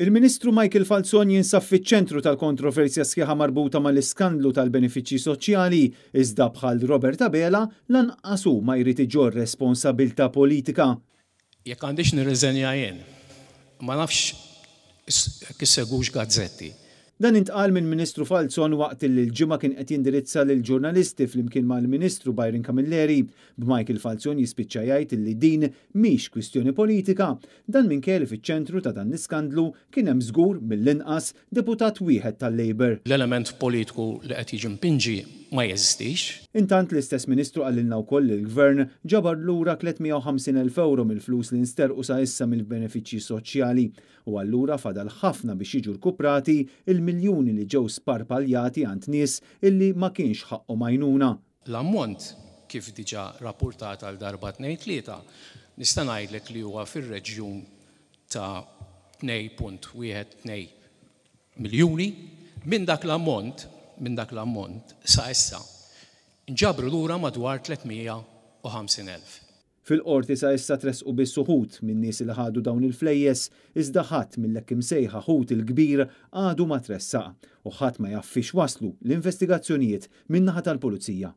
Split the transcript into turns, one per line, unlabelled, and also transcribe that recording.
Il-Ministru Michael Falzon jinsab fiċ-ċentru tal-kontroversja sħiħa marbuta mal-iskandlu tal-benefiċċji soċjali iżda bħal Robert Abela lanqas hu ma jrid iġorr responsabbiltà politika.
Jekk għandix nirriżenja jien, ma nafx kissegux gazzetti.
Dan intqal minn Ministru Falzon waqt li l-ġimgħa kien qed jindirizza lil ġurnalisti flimkien mal-Ministru Byron Camilleri b'Michael Falzon jispiċċa jgħid li din mhix kwistjoni politika. Dan minkejja li fiċ-ċentru ta' dan l-iskandlu kien hemm żgur mill-inqas deputat wieħed tal-Labor.
L-element politiku li qed jiġi mpinġi ma jeżistix.
Intant l-istess Ministru qalilna wkoll li l-Gvern ġabar lura 350,000 euro mill-flus li nsterqu sa issa mill-benefiċċji soċjali u allura fadal ħafna biex jiġu rkuprati il-miljuni li ġew sparpaljati għand nies illi ma kienx ħaqhom għajnuna.
L-ammont kif diġà rappurtat għal darba 2-3 nista' ngħidlek li huwa fir-reġjun ta' 2.12 miljuni minn dak l-ammont sa issa nġabru lura madwar 350,000.
Fil-qorti sa issa tresqu biss uħud minn nies li ħadu dawn il-flejjes iżda ħadd mill-hekk imsejħa ħut il-kbir għadu ma tressaq u ħadd ma jaf fiex waslu l-investigazzjonijiet min-naħa tal-Pulizija.